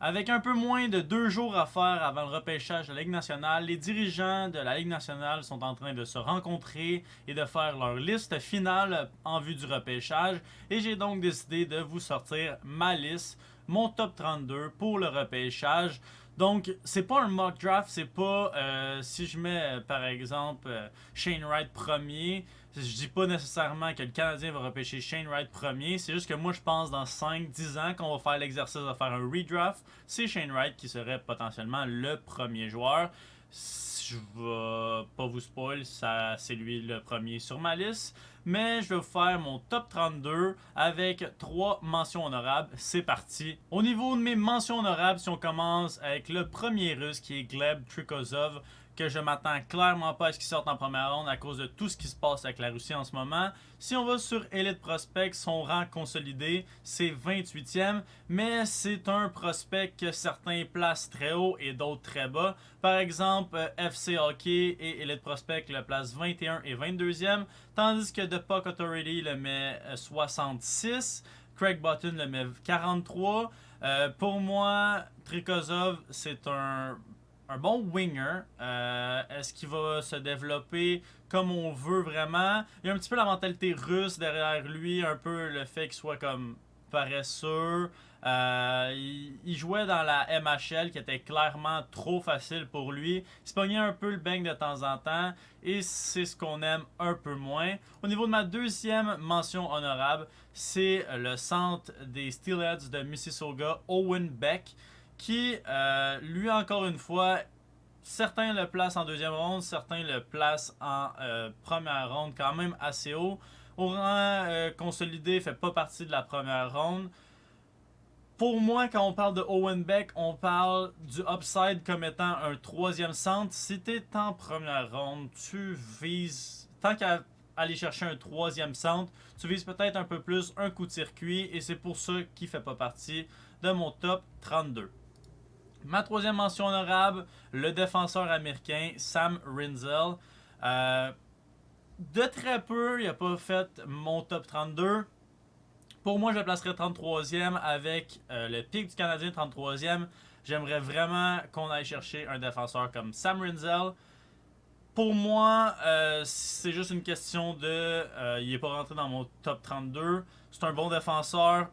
Avec un peu moins de 2 jours à faire avant le repêchage de la Ligue nationale, les dirigeants de la Ligue nationale sont en train de se rencontrer et de faire leur liste finale en vue du repêchage. Et j'ai donc décidé de vous sortir ma liste, mon top 32 pour le repêchage. Donc, c'est pas un mock draft, c'est pas si je mets par exemple Shane Wright premier. Je dis pas nécessairement que le Canadien va repêcher Shane Wright premier, c'est juste que moi je pense dans 5-10 ans qu'on va faire l'exercice de faire un redraft. C'est Shane Wright qui serait potentiellement le premier joueur. Je vais pas vous spoil, ça c'est lui le premier sur ma liste. Mais je vais vous faire mon top 32 avec 3 mentions honorables. C'est parti. Au niveau de mes mentions honorables, si on commence avec le premier russe qui est Gleb Trikozov, que je m'attends clairement pas à ce qu'il sorte en première ronde à cause de tout ce qui se passe avec la Russie en ce moment. Si on va sur Elite Prospect, son rang consolidé, c'est 28e, mais c'est un prospect que certains placent très haut et d'autres très bas. Par exemple, FC Hockey et Elite Prospect le placent 21 et 22e, tandis que The Puck Authority le met 66, Craig Button le met 43. Pour moi, Trikozov, c'est un bon winger. Est-ce qu'il va se développer comme on veut vraiment? Il y a un petit peu la mentalité russe derrière lui, un peu le fait qu'il soit comme paresseux. Il jouait dans la MHL qui était clairement trop facile pour lui. Il se pognait un peu le bang de temps en temps et c'est ce qu'on aime un peu moins. Au niveau de ma deuxième mention honorable, c'est le centre des Steelheads de Mississauga, Owen Beck, qui, lui encore une fois, certains le placent en deuxième ronde, certains le placent en première ronde quand même assez haut. Au rang consolidé, il fait pas partie de la première ronde. Pour moi, quand on parle de Owen Beck, on parle du upside comme étant un troisième centre. Si tu es en première ronde, tu vises, tant qu'à aller chercher un troisième centre, tu vises peut-être un peu plus un coup de circuit et c'est pour ça qu'il ne fait pas partie de mon top 32. Ma troisième mention honorable, le défenseur américain Sam Rinzel. Euh, de très peu, il n'a pas fait mon top 32. Pour moi, je le placerais 33e avec le pic du Canadien 33e. J'aimerais vraiment qu'on aille chercher un défenseur comme Sam Rinzel. Pour moi, c'est juste une question de. Il n'est pas rentré dans mon top 32. C'est un bon défenseur.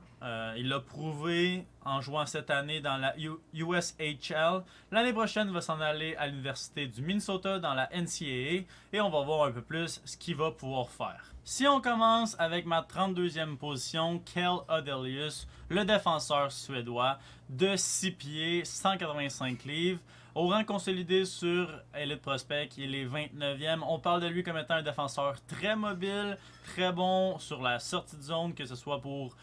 Il l'a prouvé en jouant cette année dans la USHL. L'année prochaine, il va s'en aller à l'Université du Minnesota dans la NCAA et on va voir un peu plus ce qu'il va pouvoir faire. Si on commence avec ma 32e position, Kel Odelius, le défenseur suédois de 6 pieds, 185 livres. Au rang consolidé sur Elite Prospect, il est 29e. On parle de lui comme étant un défenseur très mobile, très bon sur la sortie de zone, que ce soit pour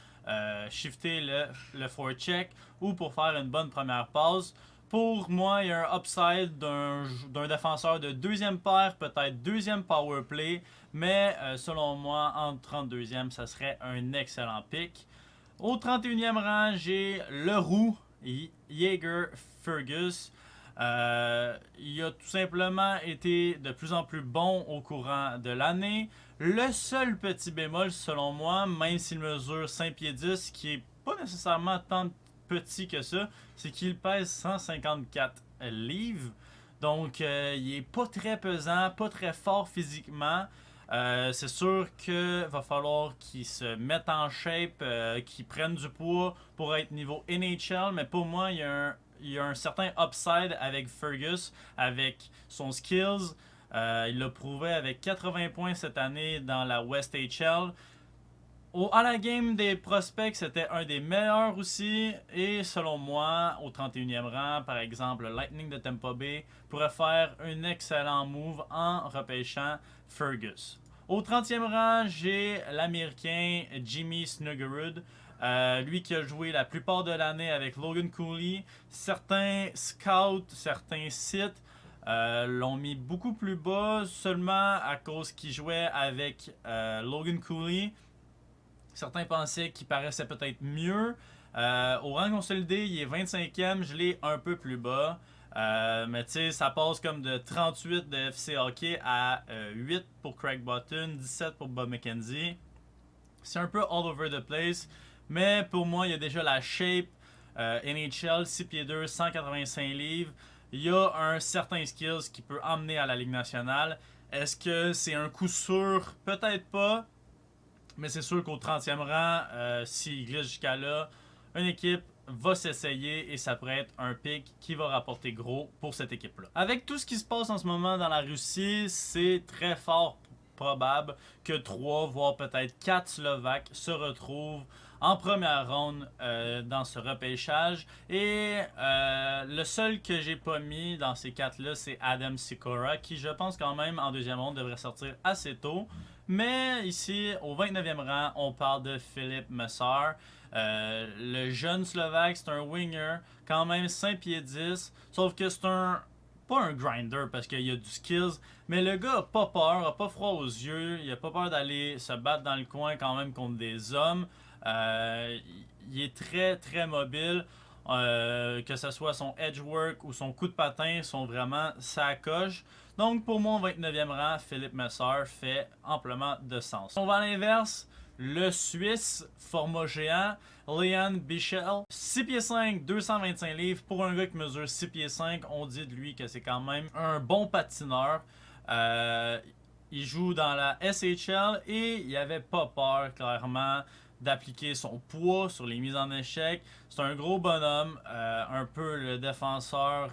shifter le forecheck ou pour faire une bonne première passe. Pour moi, il y a un upside d'un défenseur de deuxième paire, peut-être deuxième power play, mais selon moi, en 32e, ça serait un excellent pick. Au 31e rang, j'ai le roux, Jaeger Fergus. Il a tout simplement été de plus en plus bon au courant de l'année. Le seul petit bémol, selon moi, même s'il mesure 5 pieds 10, qui est pas nécessairement tant petit que ça, c'est qu'il pèse 154 livres. Donc, il est pas très pesant, pas très fort physiquement. C'est sûr qu'il va falloir qu'il se mette en shape, qu'il prenne du poids pour être niveau NHL, mais pour moi, il y a un certain upside avec Fergus, avec son skills. Il l'a prouvé avec 80 points cette année dans la West HL. À la game des prospects, c'était un des meilleurs aussi. Et selon moi, au 31e rang, par exemple, le Lightning de Tampa Bay pourrait faire un excellent move en repêchant Fergus. Au 30e rang, j'ai l'Américain Jimmy Snuggerud. Lui qui a joué la plupart de l'année avec Logan Cooley. Certains scouts, certains sites l'ont mis beaucoup plus bas seulement à cause qu'il jouait avec Logan Cooley. Certains pensaient qu'il paraissait peut-être mieux. Au rang consolidé, il est 25e, je l'ai un peu plus bas. Mais tu sais, ça passe comme de 38 de FC Hockey à 8 pour Craig Button, 17 pour Bob McKenzie. C'est un peu all over the place. Mais pour moi, il y a déjà la shape, NHL, 6 pieds 2, 185 livres. Il y a un certain skills qui peut emmener à la Ligue nationale. Est-ce que c'est un coup sûr? Peut-être pas. Mais c'est sûr qu'au 30e rang, s'il glisse jusqu'à là, une équipe va s'essayer et ça pourrait être un pick qui va rapporter gros pour cette équipe-là. Avec tout ce qui se passe en ce moment dans la Russie, c'est très fort probable que 3 voire peut-être 4 Slovaques se retrouvent en première ronde dans ce repêchage. Et le seul que j'ai pas mis dans ces 4-là, c'est Adam Sikora, qui je pense quand même en deuxième ronde devrait sortir assez tôt. Mais ici, au 29e rang, on parle de Filip Mesar. Le jeune Slovaque, c'est un winger, quand même 5 pieds 10, sauf que c'est pas un grinder parce qu'il y a du skills, mais le gars a pas peur, a pas froid aux yeux, il a pas peur d'aller se battre dans le coin quand même contre des hommes. Il est très très mobile. Que ce soit son edge work ou son coup de patin sont vraiment sa coche. Donc pour moi, au 29e rang, Filip Mesar fait amplement de sens. On va à l'inverse. Le Suisse, format géant, Lian Bichel, 6 pieds 5, 225 livres. Pour un gars qui mesure 6 pieds 5, on dit de lui que c'est quand même un bon patineur. Il joue dans la SHL et il avait pas peur, clairement, d'appliquer son poids sur les mises en échec. C'est un gros bonhomme, un peu le défenseur,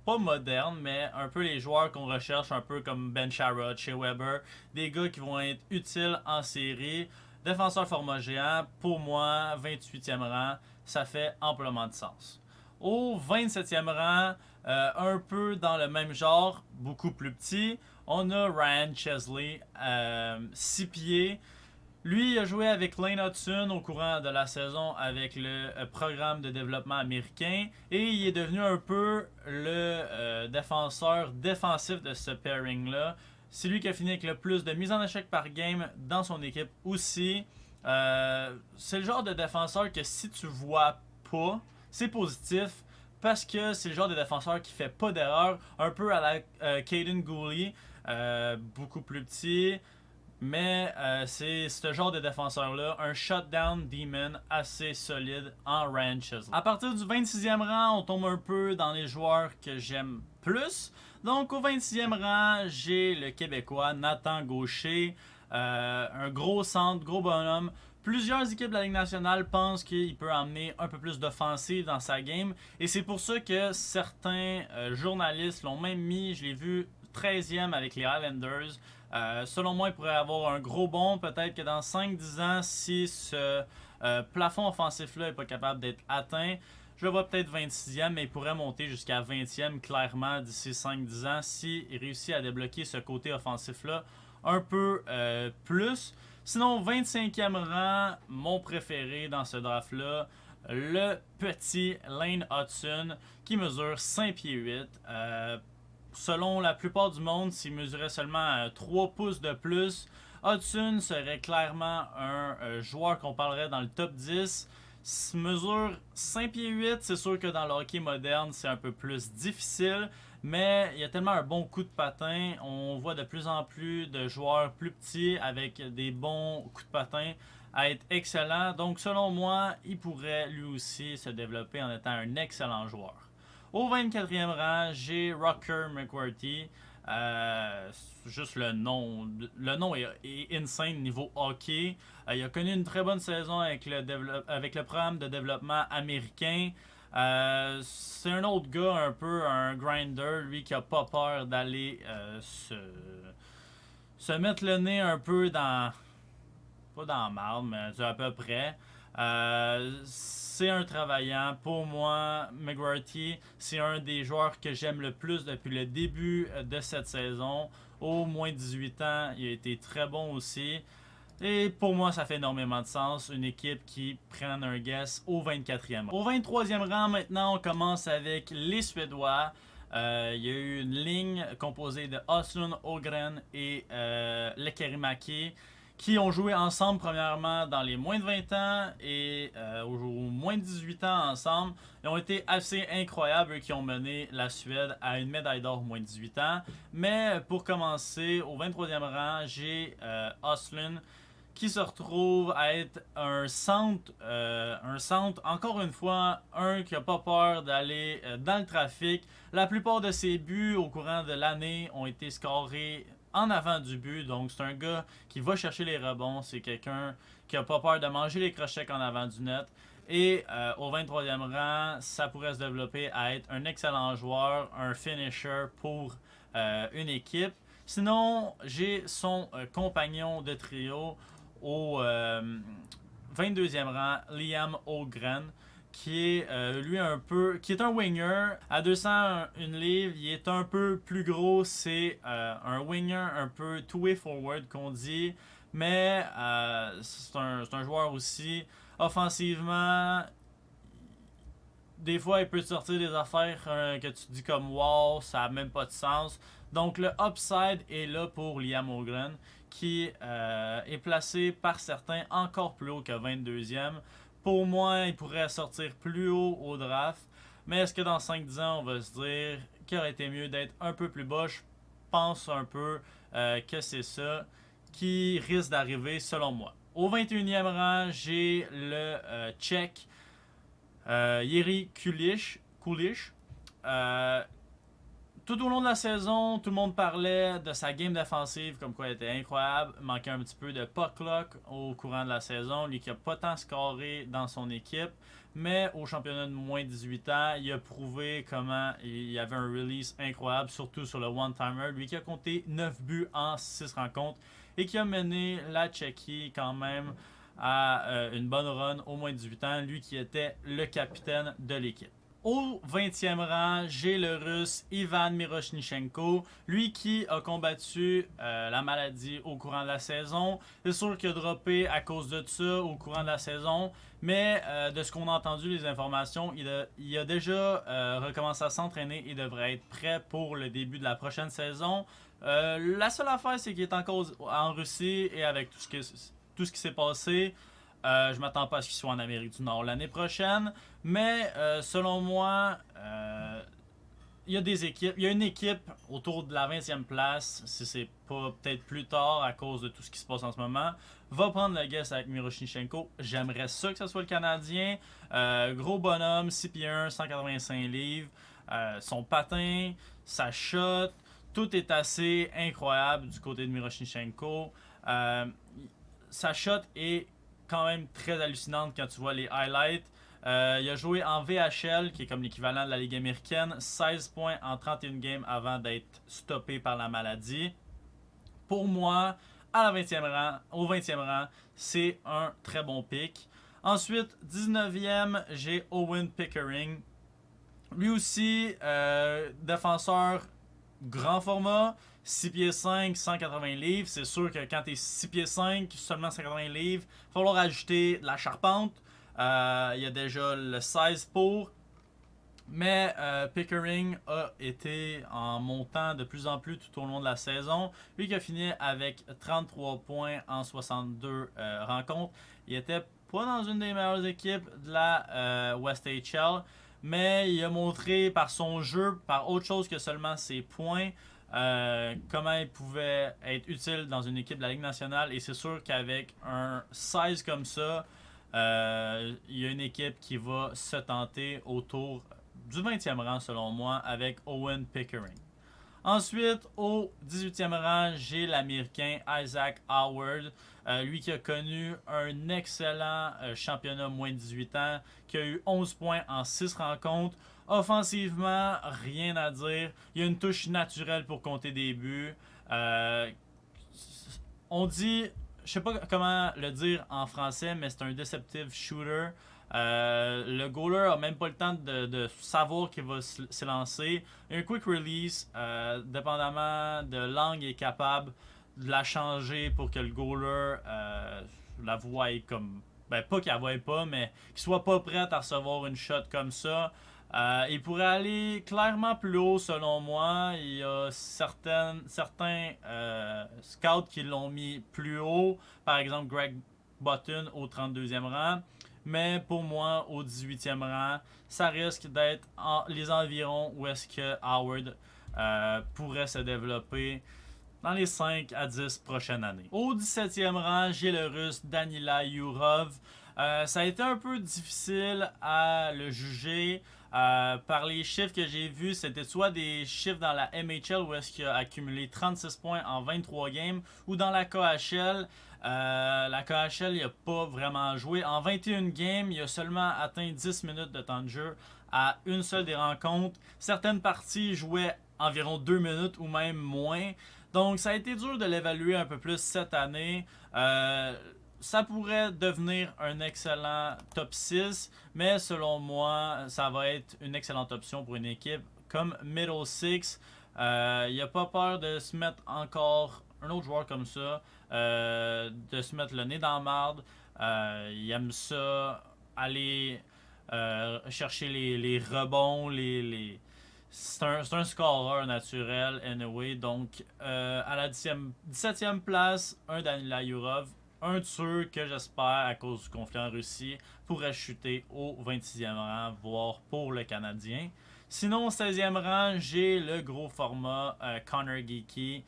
pas moderne, mais un peu les joueurs qu'on recherche, un peu comme Ben Sherrod, Shea Weber, des gars qui vont être utiles en série. Défenseur format géant, pour moi, 28e rang, ça fait amplement de sens. Au 27e rang, un peu dans le même genre, beaucoup plus petit, on a Ryan Chesley, 6 pieds. Lui, il a joué avec Lane Hudson au courant de la saison avec le programme de développement américain et il est devenu un peu le défenseur défensif de ce pairing-là. C'est lui qui a fini avec le plus de mises en échec par game dans son équipe aussi. C'est le genre de défenseur que si tu vois pas, c'est positif parce que c'est le genre de défenseur qui fait pas d'erreur, un peu à la Caden Gooley, beaucoup plus petit. Mais c'est ce genre de défenseur-là, un shutdown demon assez solide en Ryan Chesley. À partir du 26e rang, on tombe un peu dans les joueurs que j'aime plus. Donc au 26e rang, j'ai le Québécois Nathan Gaucher, un gros centre, gros bonhomme. Plusieurs équipes de la Ligue nationale pensent qu'il peut amener un peu plus d'offensive dans sa game. Et c'est pour ça que certains journalistes l'ont même mis, je l'ai vu 13e avec les Highlanders. Selon moi, il pourrait avoir un gros bond. Peut-être que dans 5-10 ans, si ce plafond offensif-là n'est pas capable d'être atteint, je le vois peut-être 26e, mais il pourrait monter jusqu'à 20e clairement d'ici 5-10 ans s'il réussit à débloquer ce côté offensif-là un peu plus. Sinon, 25e rang, mon préféré dans ce draft-là, le petit Lane Hudson qui mesure 5 pieds 8. Selon la plupart du monde, s'il mesurait seulement 3 pouces de plus, Hudson serait clairement un joueur qu'on parlerait dans le top 10. S'il mesure 5 pieds 8, c'est sûr que dans le hockey moderne, c'est un peu plus difficile, mais il y a tellement un bon coup de patin. On voit de plus en plus de joueurs plus petits avec des bons coups de patin à être excellents. Donc selon moi, il pourrait lui aussi se développer en étant un excellent joueur. Au 24e rang, j'ai Rocker McWarty. Juste le nom. Le nom est insane niveau hockey. Il a connu une très bonne saison avec le programme de développement américain. C'est un autre gars, un peu un grinder, lui qui a pas peur d'aller se mettre le nez un peu dans. Pas dans la marde, mais à peu près. C'est un travaillant. Pour moi, McGrady, c'est un des joueurs que j'aime le plus depuis le début de cette saison. Au moins 18 ans, il a été très bon aussi. Et pour moi, ça fait énormément de sens. Une équipe qui prenne un guess au 24e rang. Au 23e rang, maintenant, on commence avec les Suédois. Il y a eu une ligne composée de Oslund, Ogren et Lekkerimäki qui ont joué ensemble premièrement dans les moins de 20 ans et aux moins de 18 ans ensemble. Ils ont été assez incroyables, eux qui ont mené la Suède à une médaille d'or aux moins de 18 ans. Mais pour commencer, au 23e rang, j'ai Oslund qui se retrouve à être un centre, encore une fois, qui n'a pas peur d'aller dans le trafic. La plupart de ses buts au courant de l'année ont été scorés en avant du but, donc c'est un gars qui va chercher les rebonds, c'est quelqu'un qui n'a pas peur de manger les crochets en avant du net. Et au 23e rang, ça pourrait se développer à être un excellent joueur, un finisher pour une équipe. Sinon, j'ai son compagnon de trio au 22e rang, Liam Ogren, qui est lui qui est un winger à 201 livres. Il est un peu plus gros, c'est un winger un peu two-way forward qu'on dit, mais c'est un joueur aussi offensivement. Des fois, il peut te sortir des affaires que tu te dis comme wow, ça n'a même pas de sens. Donc, le upside est là pour Liam Ogren, qui est placé par certains encore plus haut que 22e. Pour moi, il pourrait sortir plus haut au draft. Mais est-ce que dans 5-10 ans, on va se dire qu'il aurait été mieux d'être un peu plus bas? Je pense un peu que c'est ça qui risque d'arriver selon moi. Au 21e rang, j'ai le Tchèque Jiří Kuliš. Tout au long de la saison, tout le monde parlait de sa game défensive, comme quoi elle était incroyable. Il manquait un petit peu de puck luck au courant de la saison. Lui qui n'a pas tant scoré dans son équipe. Mais au championnat de moins 18 ans, il a prouvé comment il y avait un release incroyable, surtout sur le one-timer. Lui qui a compté 9 buts en 6 rencontres et qui a mené la Tchéquie quand même à une bonne run au moins 18 ans. Lui qui était le capitaine de l'équipe. Au 20e rang, j'ai le Russe Ivan Miroshnichenko, lui qui a combattu la maladie au courant de la saison. C'est sûr qu'il a droppé à cause de ça au courant de la saison, mais de ce qu'on a entendu, les informations, il a déjà recommencé à s'entraîner et devrait être prêt pour le début de la prochaine saison. La seule affaire, c'est qu'il est encore en Russie et avec tout ce qui s'est passé, je m'attends pas à ce qu'il soit en Amérique du Nord l'année prochaine. Mais selon moi, il y a des équipes. Il y a une équipe autour de la 20e place, si c'est pas peut-être plus tard à cause de tout ce qui se passe en ce moment, va prendre le guess avec Miroshnichenko. J'aimerais ça que ce soit le Canadien. Gros bonhomme, 6 pieds 1, 185 livres. Son patin, sa shot, tout est assez incroyable du côté de Miroshnichenko. Sa shot est quand même très hallucinante quand tu vois les highlights. Il a joué en VHL, qui est comme l'équivalent de la Ligue américaine, 16 points en 31 games avant d'être stoppé par la maladie. Pour moi, au 20e rang, c'est un très bon pick. Ensuite, 19e, j'ai Owen Pickering. Lui aussi, défenseur grand format, 6 pieds 5, 180 livres. C'est sûr que quand tu es 6 pieds 5, seulement 180 livres, il va falloir ajouter de la charpente. Il y a déjà le 16 pour. Mais Pickering a été en montant de plus en plus tout au long de la saison. Lui qui a fini avec 33 points en 62 rencontres. Il était pas dans une des meilleures équipes de la West HL. Mais il a montré par son jeu, par autre chose que seulement ses points, comment il pouvait être utile dans une équipe de la Ligue nationale. Et c'est sûr qu'avec un 16 comme ça, il y a une équipe qui va se tenter autour du 20e rang selon moi avec Owen Pickering. Ensuite, au 18e rang, j'ai l'Américain Isaac Howard. Lui qui a connu un excellent championnat moins de 18 ans, qui a eu 11 points en 6 rencontres. Offensivement, rien à dire. Il y a une touche naturelle pour compter des buts. On dit, je sais pas comment le dire en français, mais c'est un deceptive shooter. Le goaler a même pas le temps de savoir qu'il va s'élancer. Un quick release, dépendamment de l'angle, il est capable de la changer pour que le goaler la voie comme. Ben, pas qu'il la voie pas, mais qu'il soit pas prêt à recevoir une shot comme ça. Il pourrait aller clairement plus haut selon moi. Il y a certains scouts qui l'ont mis plus haut. Par exemple, Greg Button au 32e rang. Mais pour moi, au 18e rang, ça risque d'être les environs où est-ce que Howard pourrait se développer. dans les 5 à 10 prochaines années. Au 17e rang, j'ai le Russe Danila Yurov. Ça a été un peu difficile à le juger. Par les chiffres que j'ai vus, c'était soit des chiffres dans la MHL où est-ce qu'il a accumulé 36 points en 23 games, ou dans la KHL. La KHL, il n'a pas vraiment joué. En 21 games, il a seulement atteint 10 minutes de temps de jeu à une seule des rencontres. Certaines parties jouaient environ 2 minutes ou même moins. Donc, ça a été dur de l'évaluer un peu plus cette année. Ça pourrait devenir un excellent top 6, mais selon moi, ça va être une excellente option pour une équipe comme Middle Six. Il n'y a pas peur de se mettre encore un autre joueur comme ça, de se mettre le nez dans la marde. Il aime ça, aller chercher les rebonds, c'est un scoreur naturel, anyway. Donc, à la 17e place, un Danila Yurov. Un de ceux que j'espère, à cause du conflit en Russie, pourrait chuter au 26e rang, voire pour le Canadien. Sinon, au 16e rang, j'ai le gros format Connor Geeky.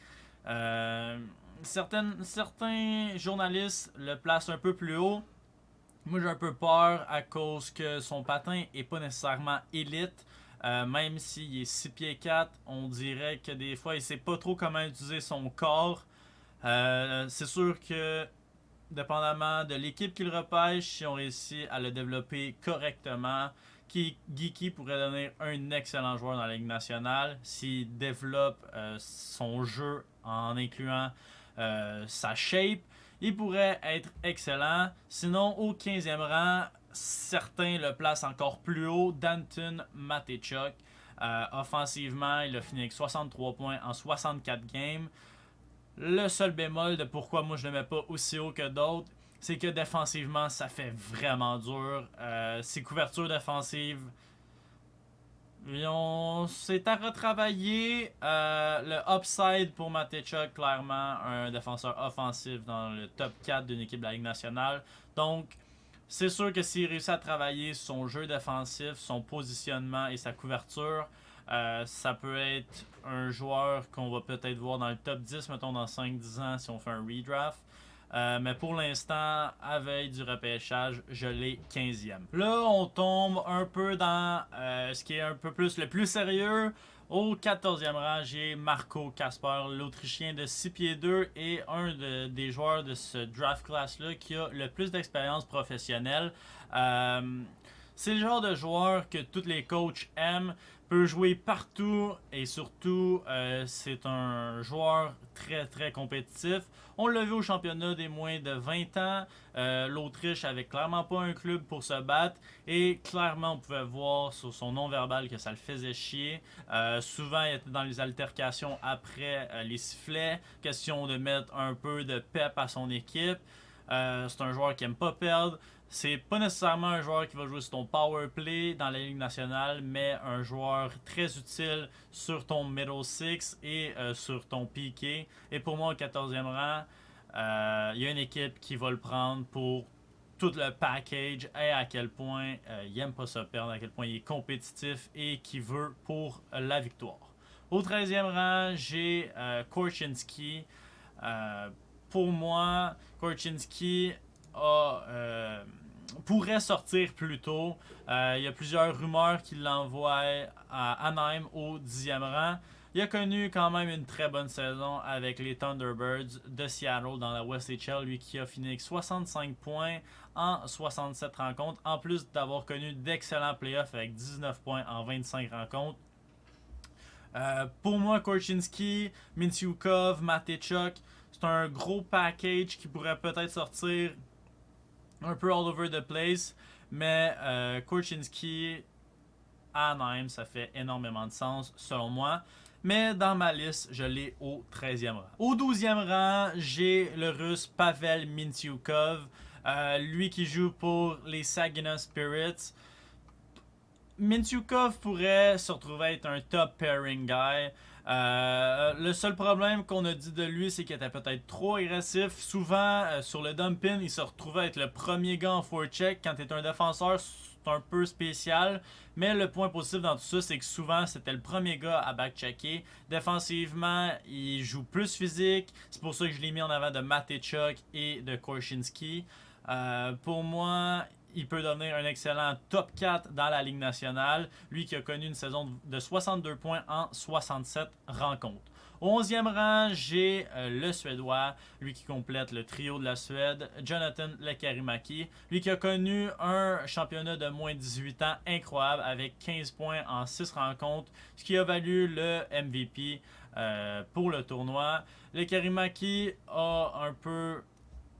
Certains journalistes le placent un peu plus haut. Moi, j'ai un peu peur à cause que son patin est pas nécessairement élite. Même s'il est 6 pieds 4, on dirait que des fois, il sait pas trop comment utiliser son corps. C'est sûr que, dépendamment de l'équipe qu'il repêche, si on réussit à le développer correctement, Geeky pourrait devenir un excellent joueur dans la Ligue nationale s'il développe son jeu en incluant sa shape. Il pourrait être excellent. Sinon, au 15e rang, certains le placent encore plus haut. Danton Mateychuk. Offensivement, il a fini avec 63 points en 64 games. Le seul bémol de pourquoi moi je le mets pas aussi haut que d'autres, c'est que défensivement, ça fait vraiment dur. Ses couvertures défensives, c'est à retravailler. Le upside pour Mateychuk, clairement, un défenseur offensif dans le top 4 d'une équipe de la Ligue nationale. Donc, c'est sûr que s'il réussit à travailler son jeu défensif, son positionnement et sa couverture, ça peut être un joueur qu'on va peut-être voir dans le top 10, mettons dans 5-10 ans si on fait un redraft. Mais pour l'instant, à veille du repêchage, je l'ai 15e. Là, on tombe un peu dans ce qui est un peu plus le plus sérieux. Au 14e rang, j'ai Marco Kasper, l'Autrichien de 6 pieds 2 et un des joueurs de ce draft class-là qui a le plus d'expérience professionnelle. C'est le genre de joueur que tous les coachs aiment, peut jouer partout et surtout, c'est un joueur très très compétitif. On l'a vu au championnat des moins de 20 ans. L'Autriche avait clairement pas un club pour se battre et clairement on pouvait voir sur son non-verbal que ça le faisait chier. Souvent il était dans les altercations après les sifflets, question de mettre un peu de pep à son équipe. C'est un joueur qui aime pas perdre. C'est pas nécessairement un joueur qui va jouer sur ton power play dans la Ligue nationale, mais un joueur très utile sur ton middle six et sur ton PK. Et pour moi, au 14e rang, il y a une équipe qui va le prendre pour tout le package et à quel point il aime pas se perdre, à quel point il est compétitif et qui veut pour la victoire. Au 13e rang, j'ai Korchinski. Pour moi, Korchinski pourrait sortir plus tôt. Il y a plusieurs rumeurs qui l'envoient à Anaheim au 10e rang. Il a connu quand même une très bonne saison avec les Thunderbirds de Seattle dans la West HL, lui qui a fini avec 65 points en 67 rencontres, en plus d'avoir connu d'excellents playoffs avec 19 points en 25 rencontres. Pour moi, Korchinski, Mintyukov, Mateychuk, c'est un gros package qui pourrait peut-être sortir un peu all over the place, mais Korchinski à Anaheim, ça fait énormément de sens selon moi. Mais dans ma liste, je l'ai au 13e rang. Au 12e rang, j'ai le Russe Pavel Mintyukov, lui qui joue pour les Saginaw Spirits. Mintyukov pourrait se retrouver être un top pairing guy. Le seul problème qu'on a dit de lui, c'est qu'il était peut-être trop agressif. Souvent, sur le dump-in, il se retrouvait être le premier gars en forecheck. Quand tu es un défenseur, c'est un peu spécial. Mais le point positif dans tout ça, c'est que souvent, c'était le premier gars à back-checker. Défensivement, il joue plus physique. C'est pour ça que je l'ai mis en avant de Matechuk et de Korchinski. Pour moi, il peut devenir un excellent top 4 dans la Ligue nationale. Lui qui a connu une saison de 62 points en 67 rencontres. Au 11e rang, j'ai le Suédois, lui qui complète le trio de la Suède, Jonathan Lekkerimäki, lui qui a connu un championnat de moins de 18 ans incroyable avec 15 points en 6 rencontres, ce qui a valu le MVP pour le tournoi. Lekkerimäki a un peu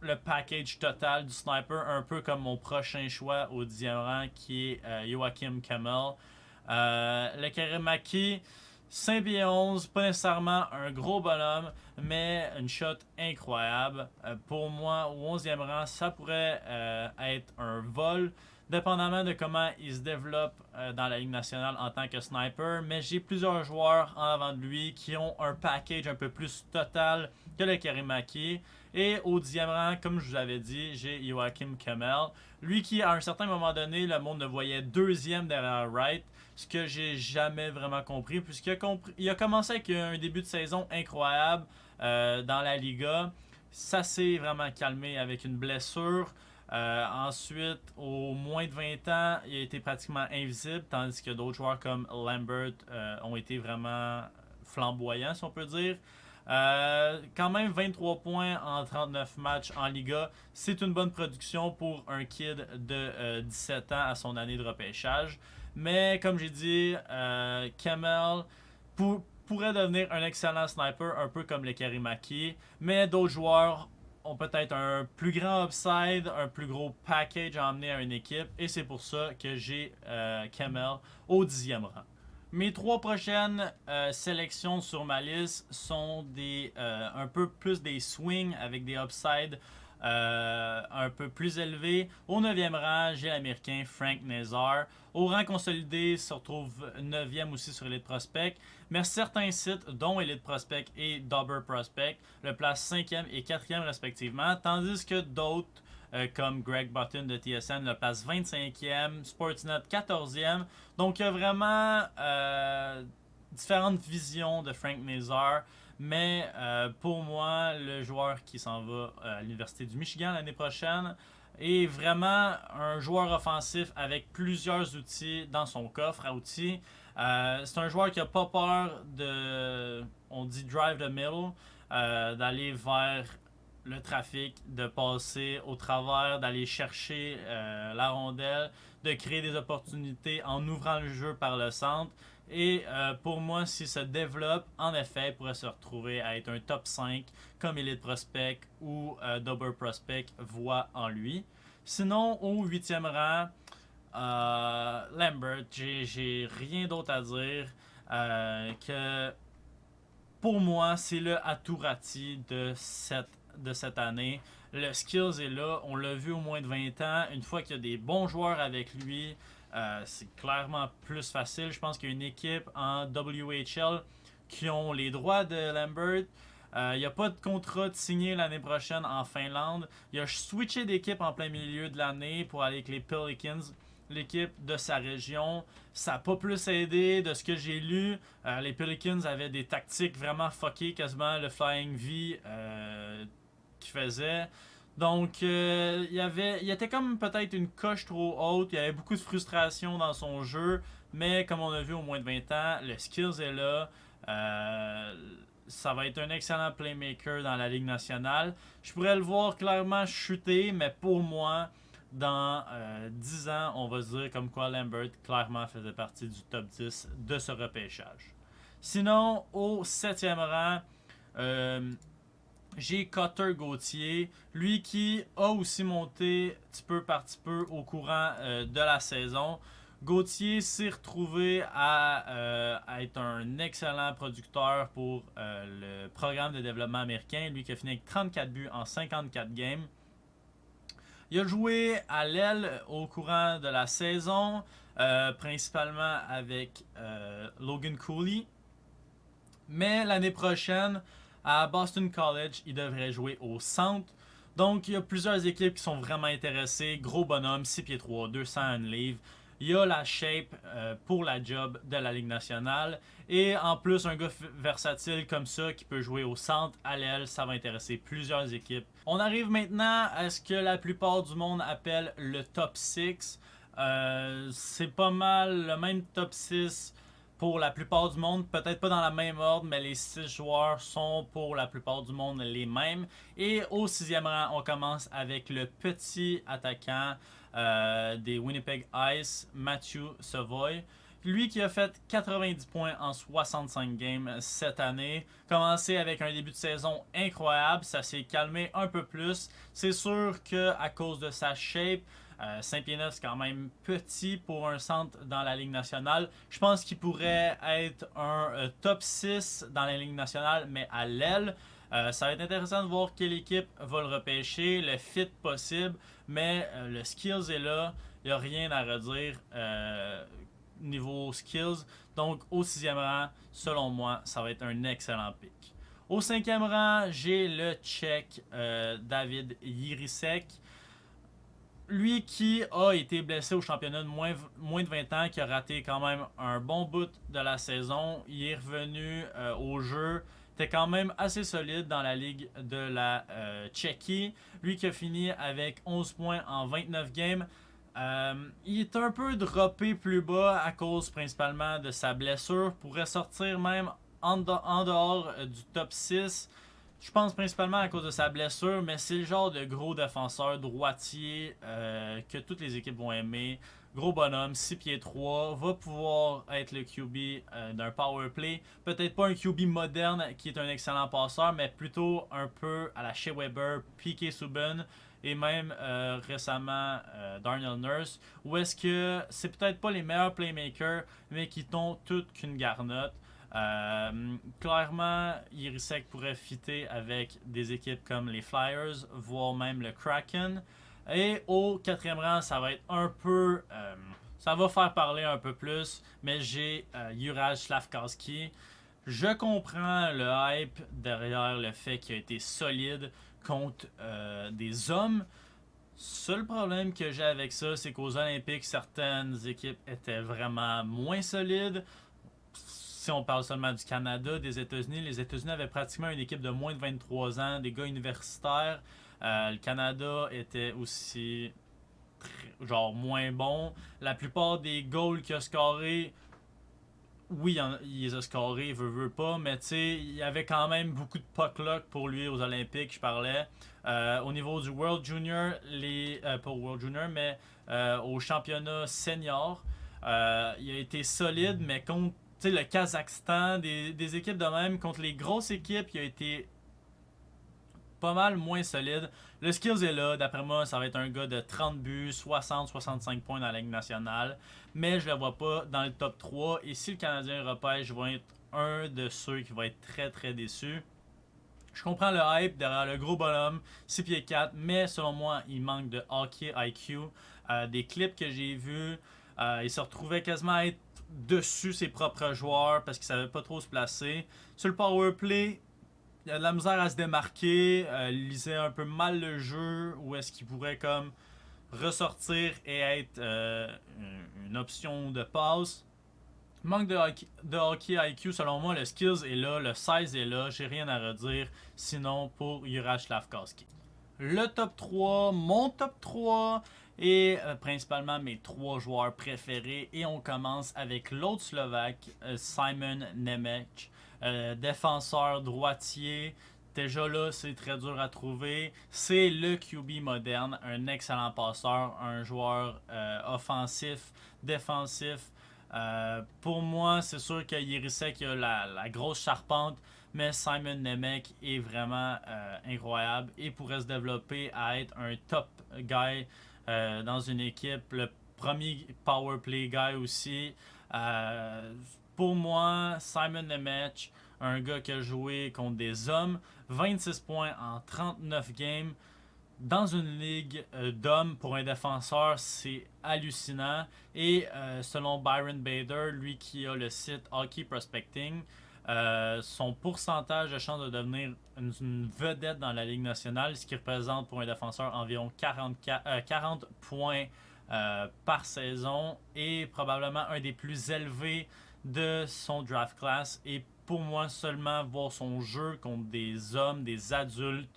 le package total du sniper, un peu comme mon prochain choix au 10e rang qui est Joachim Kemmel. Lekkerimäki, 5 pieds 11, pas nécessairement un gros bonhomme, mais une shot incroyable. Pour moi, au 11e rang, ça pourrait être un vol, dépendamment de comment il se développe dans la Ligue nationale en tant que sniper. Mais j'ai plusieurs joueurs en avant de lui qui ont un package un peu plus total que le Lekkerimäki. Et au 10e rang, comme je vous avais dit, j'ai Joachim Kemmel. Lui qui, à un certain moment donné, le monde le voyait deuxième derrière Wright. Ce que j'ai jamais vraiment compris, puisqu'il a commencé avec un début de saison incroyable dans la Liga. Ça s'est vraiment calmé avec une blessure. Ensuite, au moins de 20 ans, il a été pratiquement invisible, tandis que d'autres joueurs comme Lambert ont été vraiment flamboyants, si on peut dire. Quand même 23 points en 39 matchs en Liga, c'est une bonne production pour un kid de 17 ans à son année de repêchage. Mais comme j'ai dit, Kemmel pourrait devenir un excellent sniper, un peu comme Lekkerimäki. Mais d'autres joueurs ont peut-être un plus grand upside, un plus gros package à emmener à une équipe. Et c'est pour ça que j'ai Kemmel au 10e rang. Mes 3 prochaines sélections sur ma liste sont un peu plus des swings avec des upsides un peu plus élevés. Au 9e rang, j'ai l'Américain Frank Nazar. Au rang consolidé, se retrouve 9e aussi sur Elite Prospect. Mais certains sites, dont Elite Prospect et Dobber Prospect, le placent 5e et 4e respectivement, tandis que d'autres comme Greg Button de TSN le place 25e, Sportsnet 14e. Donc il y a vraiment différentes visions de Frank Nazar. Mais pour moi, le joueur qui s'en va à l'Université du Michigan l'année prochaine est vraiment un joueur offensif avec plusieurs outils dans son coffre à outils. C'est un joueur qui n'a pas peur de, on dit drive the middle, d'aller vers le trafic, de passer au travers, d'aller chercher la rondelle, de créer des opportunités en ouvrant le jeu par le centre. Et pour moi, s'il se développe, en effet, il pourrait se retrouver à être un top 5 comme Elite Prospect ou Double Prospect voit en lui. Sinon, au 8e rang, Lambert, j'ai rien d'autre à dire que pour moi, c'est le Aturati de cette année. Le skills est là, on l'a vu au moins de 20 ans. Une fois qu'il y a des bons joueurs avec lui, c'est clairement plus facile. Je pense qu'il y a une équipe en WHL qui ont les droits de Lambert. Il n'y a pas de contrat de signé l'année prochaine en Finlande. Il a switché d'équipe en plein milieu de l'année pour aller avec les Pelicans, l'équipe de sa région. Ça n'a pas plus aidé de ce que j'ai lu. Les Pelicans avaient des tactiques vraiment fuckées, quasiment le Flying V qu'ils faisaient. Donc, il était comme peut-être une coche trop haute. Il y avait beaucoup de frustration dans son jeu. Mais comme on a vu au moins de 20 ans, le skills est là. Ça va être un excellent playmaker dans la Ligue nationale. Je pourrais le voir clairement chuter, mais pour moi, dans 10 ans, on va se dire comme quoi Lambert clairement faisait partie du top 10 de ce repêchage. Sinon, au 7e rang, j'ai Cutter Gauthier, lui qui a aussi monté petit peu par petit peu au courant de la saison. Gauthier s'est retrouvé à être un excellent producteur pour le programme de développement américain, lui qui a fini avec 34 buts en 54 games. Il a joué à l'aile au courant de la saison, principalement avec Logan Cooley. Mais l'année prochaine, à Boston College, il devrait jouer au centre. Donc, il y a plusieurs équipes qui sont vraiment intéressées. Gros bonhomme, 6 pieds 3, 201 livres. Il y a la shape pour la job de la Ligue nationale. Et en plus, un gars versatile comme ça qui peut jouer au centre, à l'aile, ça va intéresser plusieurs équipes. On arrive maintenant à ce que la plupart du monde appelle le top 6. C'est pas mal le même top 6 pour la plupart du monde, peut-être pas dans la même ordre, mais les 6 joueurs sont pour la plupart du monde les mêmes. Et au 6e rang, on commence avec le petit attaquant des Winnipeg Ice, Matthew Savoy. Lui qui a fait 90 points en 65 games cette année. Commencé avec un début de saison incroyable, ça s'est calmé un peu plus. C'est sûr qu'à cause de sa shape, 5 pieds 9, c'est quand même petit pour un centre dans la Ligue nationale. Je pense qu'il pourrait être un top 6 dans la Ligue nationale, mais à l'aile. Ça va être intéressant de voir quelle équipe va le repêcher, le fit possible, mais le skills est là. Il n'y a rien à redire niveau skills. Donc au 6e rang, selon moi, ça va être un excellent pick. Au 5e rang, j'ai le Tchèque David Jiříček. Lui qui a été blessé au championnat de moins de 20 ans, qui a raté quand même un bon bout de la saison, il est revenu au jeu, était quand même assez solide dans la ligue de la Tchéquie. Lui qui a fini avec 11 points en 29 games. Il est un peu droppé plus bas à cause principalement de sa blessure. Pourrait sortir même en dehors du top 6. Je pense principalement à cause de sa blessure, mais c'est le genre de gros défenseur droitier que toutes les équipes vont aimer. Gros bonhomme, 6 pieds 3, va pouvoir être le QB d'un power play. Peut-être pas un QB moderne qui est un excellent passeur, mais plutôt un peu à la Shea Weber, P.K. Subban et même récemment Darnell Nurse, où est-ce que c'est peut-être pas les meilleurs playmakers, mais qui t'ont toute qu'une garnotte. Clairement, Jiříček pourrait fitter avec des équipes comme les Flyers, voire même le Kraken. Et au 4e rang, ça va être un peu... ça va faire parler un peu plus, mais j'ai Juraj Slafkovský. Je comprends le hype derrière le fait qu'il a été solide contre des hommes. Seul problème que j'ai avec ça, c'est qu'aux Olympiques, certaines équipes étaient vraiment moins solides. Si on parle seulement du Canada, des États-Unis, les États-Unis avaient pratiquement une équipe de moins de 23 ans, des gars universitaires. Le Canada était aussi genre moins bon. La plupart des goals qu'il a scorés, oui, il les a scorés, veut pas, mais tu sais, il y avait quand même beaucoup de puck luck pour lui aux Olympiques, je parlais. Au niveau du World Junior, pas World Junior, mais au championnat senior, il a été solide, mais contre le Kazakhstan, des équipes de même, contre les grosses équipes, il a été pas mal moins solide. Le skills est là, d'après moi, ça va être un gars de 30 buts, 60-65 points dans la Ligue nationale, mais je le vois pas dans le top 3, et si le Canadien repêche, je vais être un de ceux qui va être très très déçu. Je comprends le hype derrière le gros bonhomme, 6 pieds 4, mais selon moi, il manque de hockey IQ. Des clips que j'ai vus, il se retrouvait quasiment à être dessus ses propres joueurs parce qu'il savait pas trop se placer. Sur le power play, il a de la misère à se démarquer, il lisait un peu mal le jeu, où est-ce qu'il pourrait comme ressortir et être une option de passe. Manque de hockey IQ, selon moi, le skills est là, le size est là, j'ai rien à redire. Sinon, pour Juraj Slafkovský. Le top 3, mon top 3 et principalement mes 3 joueurs préférés. Et on commence avec l'autre Slovaque, Simon Nemec, défenseur droitier. Déjà là, c'est très dur à trouver. C'est le QB moderne, un excellent passeur, un joueur offensif, défensif. Pour moi, c'est sûr que Jiříček a la grosse charpente, mais Simon Nemec est vraiment incroyable et pourrait se développer à être un top guy dans une équipe. Le premier power play guy aussi. Pour moi, Simon Nemec, un gars qui a joué contre des hommes, 26 points en 39 games. Dans une ligue d'hommes pour un défenseur, c'est hallucinant. Et selon Byron Bader, lui qui a le site Hockey Prospecting, son pourcentage de chance de devenir une vedette dans la Ligue nationale, ce qui représente pour un défenseur environ 40 points par saison, et probablement un des plus élevés de son draft class. Et pour moi, seulement voir son jeu contre des hommes, des adultes,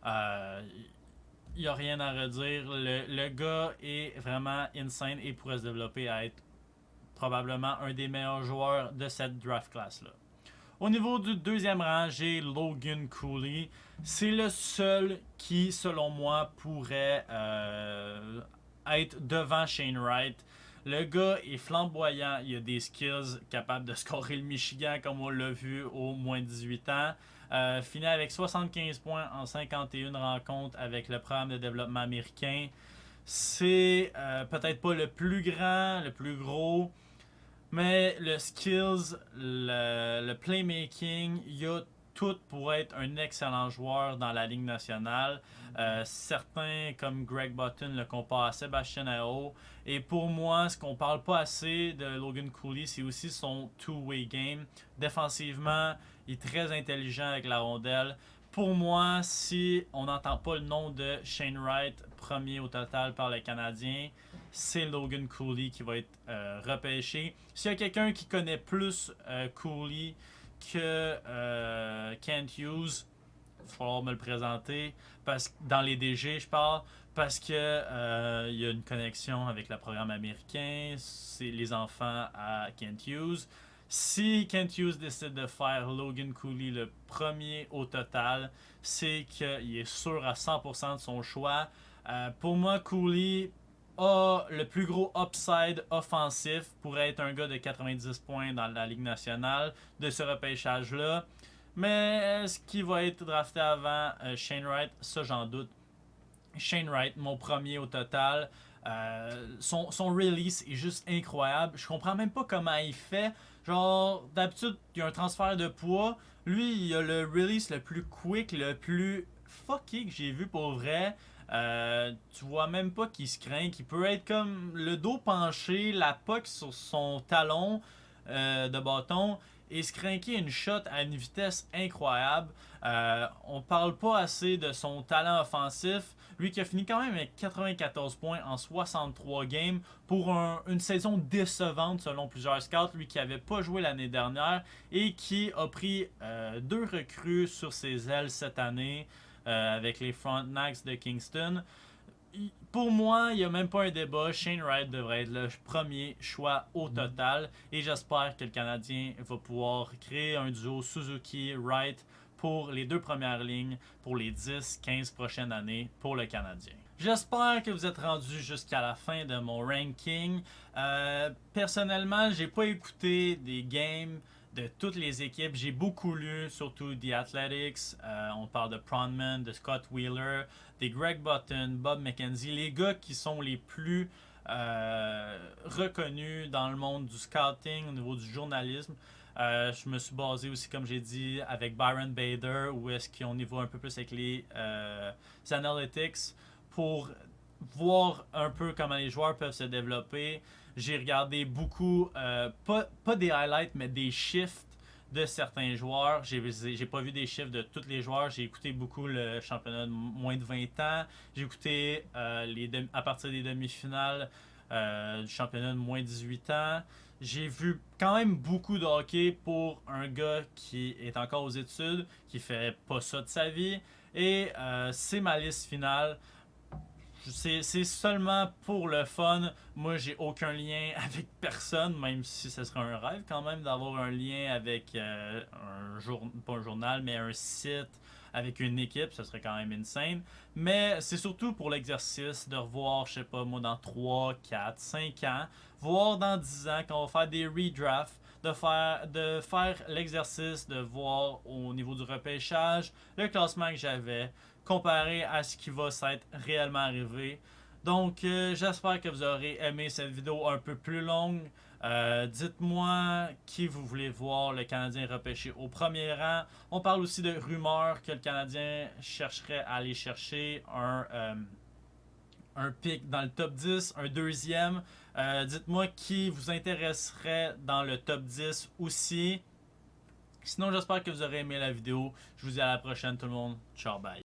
il n'y a rien à redire. Le gars est vraiment insane et pourrait se développer à être probablement un des meilleurs joueurs de cette draft class-là. Au niveau du deuxième rang, j'ai Logan Cooley. C'est le seul qui, selon moi, pourrait être devant Shane Wright. Le gars est flamboyant, il a des skills capables de scorer le Michigan comme on l'a vu au moins 18 ans. Finit avec 75 points en 51 rencontres avec le programme de développement américain. C'est peut-être pas le plus grand, le plus gros, mais le skills, le playmaking, il y a tout pour être un excellent joueur dans la Ligue nationale. Certains, comme Greg Button, le comparent à Sébastien Aho. Et pour moi, ce qu'on parle pas assez de Logan Cooley, c'est aussi son two-way game. Défensivement, il est très intelligent avec la rondelle. Pour moi, si on n'entend pas le nom de Shane Wright, premier au total par le Canadien, c'est Logan Cooley qui va être repêché. S'il y a quelqu'un qui connaît plus Cooley que Kent Hughes, il va falloir me le présenter. Parce que dans les DG, je parle. Parce que il y a une connexion avec le programme américain. C'est les enfants à Kent Hughes. Si Kent Hughes décide de faire Logan Cooley le premier au total, c'est qu'il est sûr à 100% de son choix. Pour moi, Cooley a le plus gros upside offensif pour être un gars de 90 points dans la Ligue nationale de ce repêchage-là. Mais est-ce qu'il va être drafté avant Shane Wright? Ça, j'en doute. Shane Wright, mon premier au total. Son release est juste incroyable. Je comprends même pas comment il fait. Genre, d'habitude, il y a un transfert de poids. Lui, il a le release le plus quick, le plus fucky que j'ai vu pour vrai. Tu vois même pas qu'il se craint, qu'il peut être comme le dos penché, la puck sur son talon de bâton et se craquer une shot à une vitesse incroyable. On parle pas assez de son talent offensif. Lui qui a fini quand même avec 94 points en 63 games pour une saison décevante selon plusieurs scouts. Lui qui avait pas joué l'année dernière et qui a pris deux recrues sur ses ailes cette année avec les Frontenacs de Kingston. Pour moi, il n'y a même pas un débat. Shane Wright devrait être le premier choix au total. Et j'espère que le Canadien va pouvoir créer un duo Suzuki-Wright pour les deux premières lignes pour les 10-15 prochaines années pour le Canadien. J'espère que vous êtes rendus jusqu'à la fin de mon ranking. Personnellement, j'ai pas écouté des games de toutes les équipes. J'ai beaucoup lu, surtout The Athletics. On parle de Pronman, de Scott Wheeler, des Greg Button, Bob McKenzie, les gars qui sont les plus reconnus dans le monde du scouting au niveau du journalisme. Je me suis basé aussi, comme j'ai dit, avec Byron Bader, où est-ce qu'on y va un peu plus avec les analytics pour voir un peu comment les joueurs peuvent se développer. J'ai regardé beaucoup, pas des highlights, mais des shifts de certains joueurs. J'ai pas vu des chiffres de tous les joueurs. J'ai écouté beaucoup le championnat de moins de 20 ans. J'ai écouté à partir des demi-finales du championnat de moins de 18 ans. J'ai vu quand même beaucoup de hockey pour un gars qui est encore aux études, qui fait pas ça de sa vie. Et c'est ma liste finale. C'est seulement pour le fun. Moi, j'ai aucun lien avec personne, même si ce serait un rêve quand même d'avoir un lien avec pas un journal, mais un site avec une équipe. Ce serait quand même insane. Mais c'est surtout pour l'exercice de revoir, je sais pas moi, dans 3 4 5 ans, voire dans 10 ans, quand on va faire des redrafts, de faire l'exercice de voir au niveau du repêchage le classement que j'avais comparé à ce qui va s'être réellement arrivé. Donc, j'espère que vous aurez aimé cette vidéo un peu plus longue. Dites-moi qui vous voulez voir le Canadien repêché au premier rang. On parle aussi de rumeurs que le Canadien chercherait à aller chercher un pick dans le top 10, un deuxième. Dites-moi qui vous intéresserait dans le top 10 aussi. Sinon, j'espère que vous aurez aimé la vidéo. Je vous dis à la prochaine tout le monde. Ciao, bye.